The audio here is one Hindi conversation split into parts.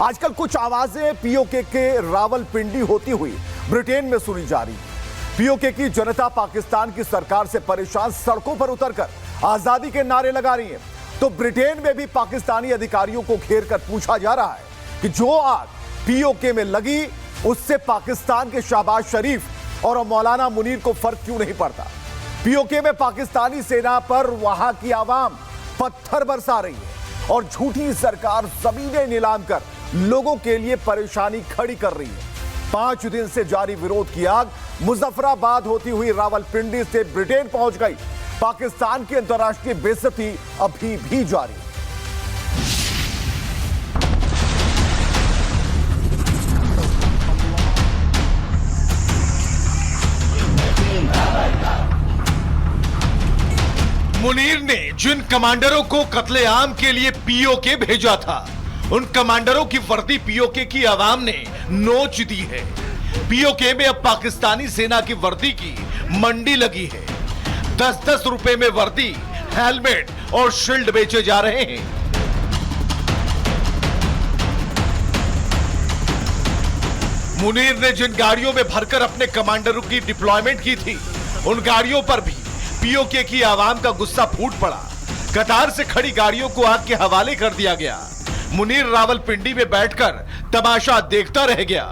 आजकल कुछ आवाजें पीओके के रावलपिंडी होती हुई ब्रिटेन में सुनी जा रही है। पीओके की जनता पाकिस्तान की सरकार से परेशान सड़कों पर उतरकर आजादी के नारे लगा रही है। तो ब्रिटेन में भी पाकिस्तानी अधिकारियों को घेर कर पूछा जा रहा है कि जो आग पीओके में लगी उससे पाकिस्तान के शहबाज शरीफ और मौलाना मुनीर को फर्क क्यों नहीं पड़ता। पीओके में पाकिस्तानी सेना पर वहां की आवाम पत्थर बरसा रही है और झूठी सरकार जमीनें नीलाम कर लोगों के लिए परेशानी खड़ी कर रही है। 5 दिन से जारी विरोध की आग मुजफ्फराबाद होती हुई रावलपिंडी से ब्रिटेन पहुंच गई। पाकिस्तान की अंतर्राष्ट्रीय बेइज्जती अभी भी जारी। मुनीर ने जिन कमांडरों को कत्लेआम के लिए पीओके भेजा था, उन कमांडरों की वर्दी पीओके की आवाम ने नोच दी है। पीओके में अब पाकिस्तानी सेना की वर्दी की मंडी लगी है। 10-10 रुपए में वर्दी, हेलमेट और शील्ड बेचे जा रहे हैं। मुनीर ने जिन गाड़ियों में भरकर अपने कमांडरों की डिप्लॉयमेंट की थी, उन गाड़ियों पर भी पीओके की आवाम का गुस्सा फूट पड़ा। कतार से खड़ी गाड़ियों को आग के हवाले कर दिया गया। मुनीर रावलपिंडी में बैठकर तमाशा देखता रह गया।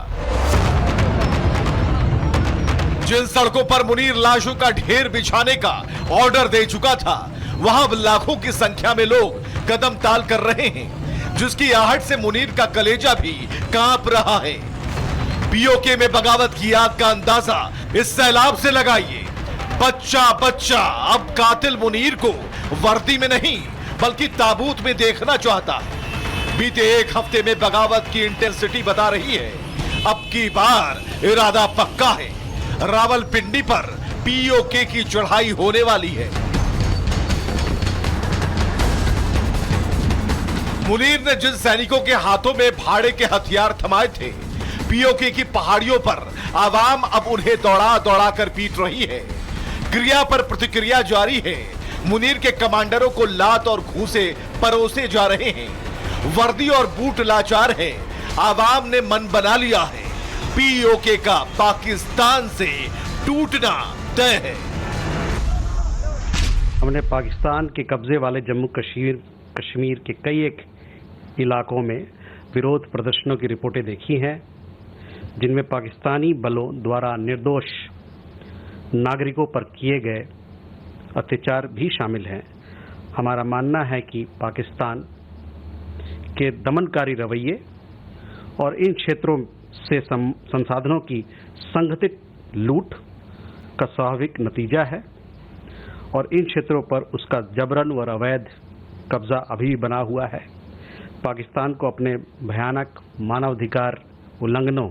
जिन सड़कों पर मुनीर लाशों का ढेर बिछाने का ऑर्डर दे चुका था, वहां लाखों की संख्या में लोग कदम ताल कर रहे हैं, जिसकी आहट से मुनीर का कलेजा भी कांप रहा है। पीओके में बगावत की आग का अंदाजा इस सैलाब से लगाइए। बच्चा बच्चा अब कातिल मुनीर को वर्दी में नहीं बल्कि ताबूत में देखना चाहता है। बीते 1 हफ्ते में बगावत की इंटेंसिटी बता रही है, अब की बार इरादा पक्का है। रावलपिंडी पर पीओके की चढ़ाई होने वाली है। मुनीर ने जिन सैनिकों के हाथों में भाड़े के हथियार थमाए थे, पीओके की पहाड़ियों पर आवाम अब उन्हें दौड़ा दौड़ा कर पीट रही है। क्रिया पर प्रतिक्रिया जारी है। मुनीर के कमांडरों को लात और घूंसे परोसे जा रहे हैं। वर्दी और बूट लाचार है। आवाम ने मन बना लिया है, पीओके का पाकिस्तान से टूटना तय है। हमने पाकिस्तान के कब्जे वाले जम्मू कश्मीर के कई एक इलाकों में विरोध प्रदर्शनों की रिपोर्टें देखी हैं, जिनमें पाकिस्तानी बलों द्वारा निर्दोष नागरिकों पर किए गए अत्याचार भी शामिल हैं। हमारा मानना है कि पाकिस्तान के दमनकारी रवैये और इन क्षेत्रों से संसाधनों की संगठित लूट का स्वाभाविक नतीजा है और इन क्षेत्रों पर उसका जबरन और अवैध कब्जा अभी भी बना हुआ है। पाकिस्तान को अपने भयानक मानवाधिकार उल्लंघनों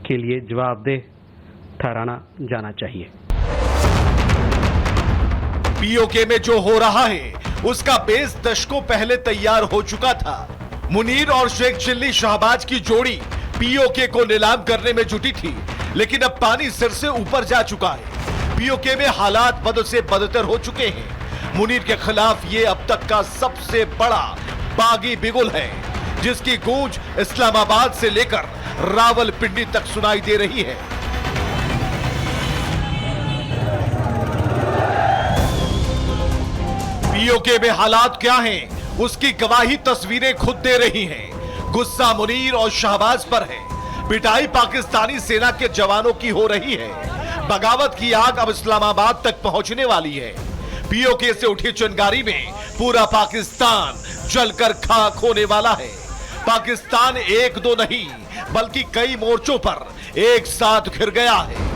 के लिए जवाबदेह ठहराना जाना चाहिए। पीओके में जो हो रहा है उसका बेस दशकों पहले तैयार हो चुका था। मुनीर और शेख चिल्ली शहबाज की जोड़ी पीओके को नीलाम करने में जुटी थी, लेकिन अब पानी सिर से ऊपर जा चुका है। पीओके में हालात बद से बदतर हो चुके हैं। मुनीर के खिलाफ ये अब तक का सबसे बड़ा बागी बिगुल है, जिसकी गूंज इस्लामाबाद से लेकर रावलपिंडी तक सुनाई दे रही है। पीओके में हालात क्या हैं, उसकी गवाही तस्वीरें खुद दे रही हैं। गुस्सा मुनीर और शहबाज पर है। पिटाई पाकिस्तानी सेना के जवानों की हो रही है। बगावत की आग अब इस्लामाबाद तक पहुंचने वाली है। पीओके से उठी चिंगारी में पूरा पाकिस्तान जलकर खाक होने वाला है। पाकिस्तान 1-2 नहीं बल्कि कई मोर्चों पर एक साथ घिर गया है।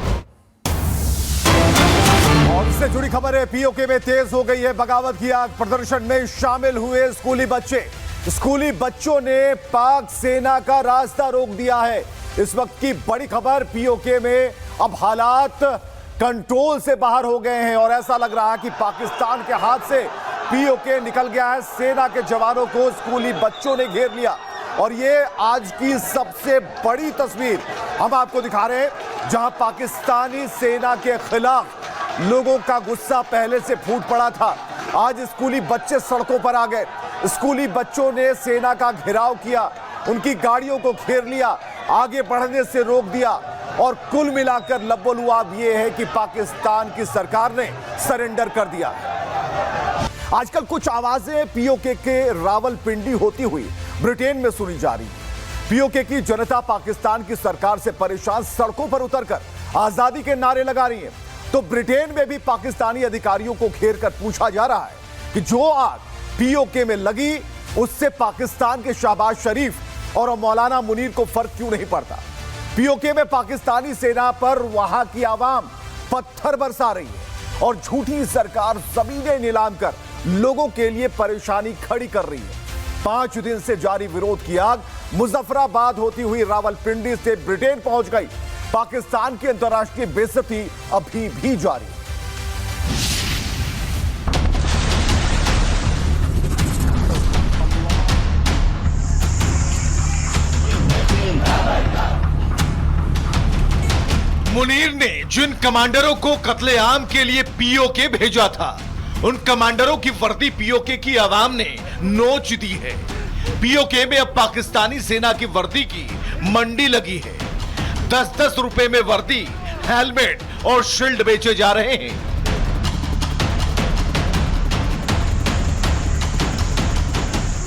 और इससे जुड़ी खबर है, पीओके में तेज हो गई है बगावत की आग। प्रदर्शन में शामिल हुए स्कूली बच्चे। स्कूली बच्चों ने पाक सेना का रास्ता रोक दिया है। इस वक्त की बड़ी खबर, पीओके में अब हालात कंट्रोल से बाहर हो गए हैं और ऐसा लग रहा है कि पाकिस्तान के हाथ से पीओके निकल गया है। सेना के जवानों को स्कूली बच्चों ने घेर लिया और ये आज की सबसे बड़ी तस्वीर हम आपको दिखा रहे हैं, जहां पाकिस्तानी सेना के खिलाफ लोगों का गुस्सा पहले से फूट पड़ा था। आज स्कूली बच्चे सड़कों पर आ गए। स्कूली बच्चों ने सेना का घेराव किया उनकी गाड़ियों को घेर लिया, आगे बढ़ने से रोक दिया और कुल मिलाकर लबोलुआब ये है कि पाकिस्तान की सरकार ने सरेंडर कर दिया। आजकल कुछ आवाजें पीओके के रावलपिंडी होती हुई ब्रिटेन में सुनी जा रही। पीओके की जनता पाकिस्तान की सरकार से परेशान सड़कों पर उतरकर आजादी के नारे लगा रही है। तो ब्रिटेन में भी पाकिस्तानी अधिकारियों को घेर कर पूछा जा रहा है कि जो आग पीओके में लगी उससे पाकिस्तान के शहबाज शरीफ और मौलाना मुनीर को फर्क क्यों नहीं पड़ता। पीओके में पाकिस्तानी सेना पर वहां की आवाम पत्थर बरसा रही है और झूठी सरकार जमीनें नीलाम कर लोगों के लिए परेशानी खड़ी कर रही है। 5 दिन से जारी विरोध की आग मुजफ्फराबाद होती हुई रावलपिंडी से ब्रिटेन पहुंच गई। पाकिस्तान की अंतर्राष्ट्रीय बेइज्जती अभी भी जारी है। मुनीर ने जिन कमांडरों को कत्लेआम के लिए पीओके भेजा था, उन कमांडरों की वर्दी पीओके की आवाम ने नोच दी है। पीओके में अब पाकिस्तानी सेना की वर्दी की मंडी लगी है। 10-10 रुपए में वर्दी, हेलमेट और शील्ड बेचे जा रहे हैं।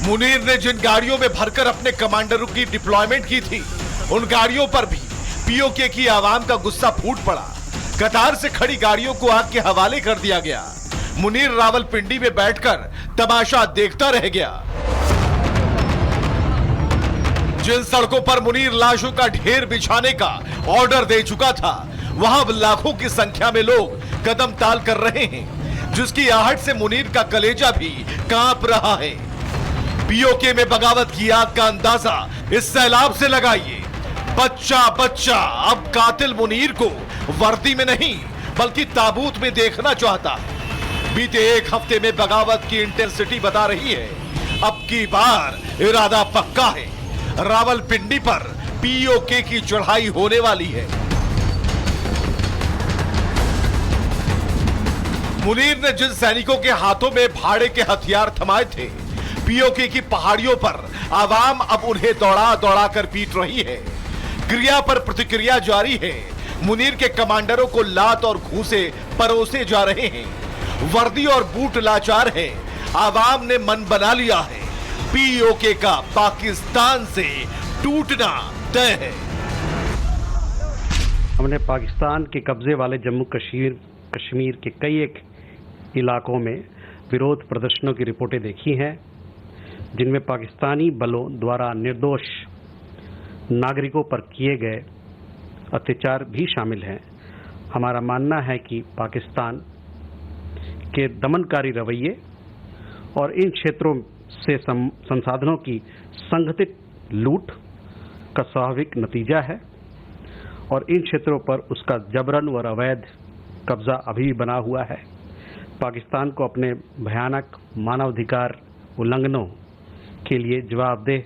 मुनीर ने जिन गाड़ियों में भरकर अपने कमांडरों की डिप्लॉयमेंट की थी, उन गाड़ियों पर भी पीओके की आवाम का गुस्सा फूट पड़ा। कतार से खड़ी गाड़ियों को आग के हवाले कर दिया गया। मुनीर रावलपिंडी में बैठकर तमाशा देखता रह गया। जिन सड़कों पर मुनीर लाशों का ढेर बिछाने का ऑर्डर दे चुका था, वहां लाखों की संख्या में लोग कदम ताल कर रहे हैं, जिसकी आहट से मुनीर का कलेजा भी कांप रहा है। पीओके में बगावत की आग का अंदाजा इस सैलाब से लगाइए। बच्चा बच्चा अब कातिल मुनीर को वर्दी में नहीं बल्कि ताबूत में देखना चाहता है। बीते 1 हफ्ते में बगावत की इंटेंसिटी बता रही है, अब की बार इरादा पक्का है। रावलपिंडी पर पीओके की चढ़ाई होने वाली है। मुनीर ने जिन सैनिकों के हाथों में भाड़े के हथियार थमाए थे, पीओके की पहाड़ियों पर आवाम अब उन्हें दौड़ा दौड़ा कर पीट रही है। क्रिया पर प्रतिक्रिया जारी है। मुनीर के कमांडरों को लात और घूंसे परोसे जा रहे हैं। वर्दी और बूट लाचार है। आवाम ने मन बना लिया है, पीओके का पाकिस्तान से टूटना तय है। हमने पाकिस्तान के कब्जे वाले जम्मू कश्मीर के कई एक इलाकों में विरोध प्रदर्शनों की रिपोर्टें देखी हैं, जिनमें पाकिस्तानी बलों द्वारा निर्दोष नागरिकों पर किए गए अत्याचार भी शामिल हैं। हमारा मानना है कि पाकिस्तान के दमनकारी रवैये और इन क्षेत्रों से संसाधनों की संगठित लूट का स्वाभाविक नतीजा है और इन क्षेत्रों पर उसका जबरन और अवैध कब्जा अभी भी बना हुआ है। पाकिस्तान को अपने भयानक मानवाधिकार उल्लंघनों के लिए जवाबदेह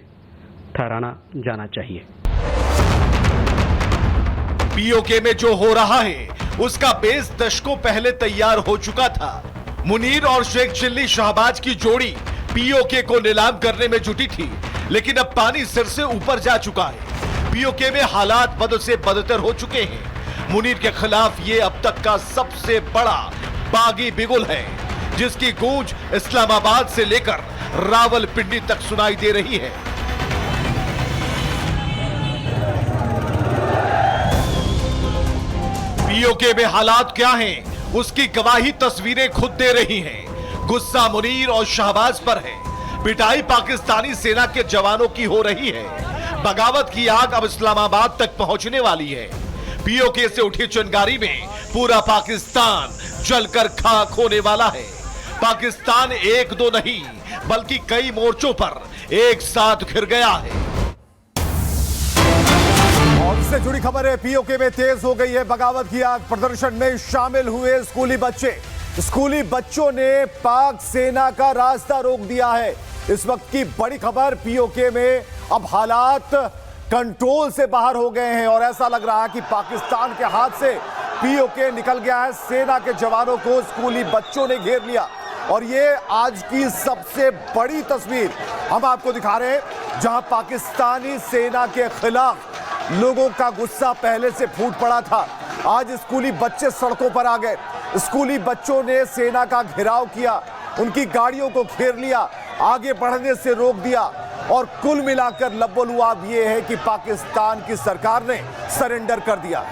ठहराना जाना चाहिए। पीओके में जो हो रहा है उसका बेस दशकों पहले तैयार हो चुका था। मुनीर और शेख चिल्ली शहबाज की जोड़ी पीओके को नीलाम करने में जुटी थी, लेकिन अब पानी सिर से ऊपर जा चुका है। पीओके में हालात बद से बदतर हो चुके हैं। मुनीर के खिलाफ ये अब तक का सबसे बड़ा बागी बिगुल है, जिसकी गूंज इस्लामाबाद से लेकर रावलपिंडी तक सुनाई दे रही है। पीओके में हालात क्या हैं, उसकी गवाही तस्वीरें खुद दे रही हैं। गुस्सा मुनीर और शहबाज पर है। पिटाई पाकिस्तानी सेना के जवानों की हो रही है। बगावत की आग अब इस्लामाबाद तक पहुंचने वाली है। पीओके से उठी चिंगारी में पूरा पाकिस्तान जलकर खाक होने वाला है। पाकिस्तान 1-2 नहीं बल्कि कई मोर्चों पर एक साथ घिर गया है। और इससे जुड़ी खबर है, पीओके में तेज हो गई है बगावत की आग। प्रदर्शन में शामिल हुए स्कूली बच्चे। स्कूली बच्चों ने पाक सेना का रास्ता रोक दिया है। इस वक्त की बड़ी खबर, पीओके में अब हालात कंट्रोल से बाहर हो गए हैं और ऐसा लग रहा है कि पाकिस्तान के हाथ से पीओके निकल गया है। सेना के जवानों को स्कूली बच्चों ने घेर लिया और ये आज की सबसे बड़ी तस्वीर हम आपको दिखा रहे हैं। जहां पाकिस्तानी सेना के खिलाफ लोगों का गुस्सा पहले से फूट पड़ा था। आज स्कूली बच्चे सड़कों पर आ गए। स्कूली बच्चों ने सेना का घेराव किया, उनकी गाड़ियों को घेर लिया, आगे बढ़ने से रोक दिया और कुल मिलाकर लब्बो लुआब ये है कि पाकिस्तान की सरकार ने सरेंडर कर दिया।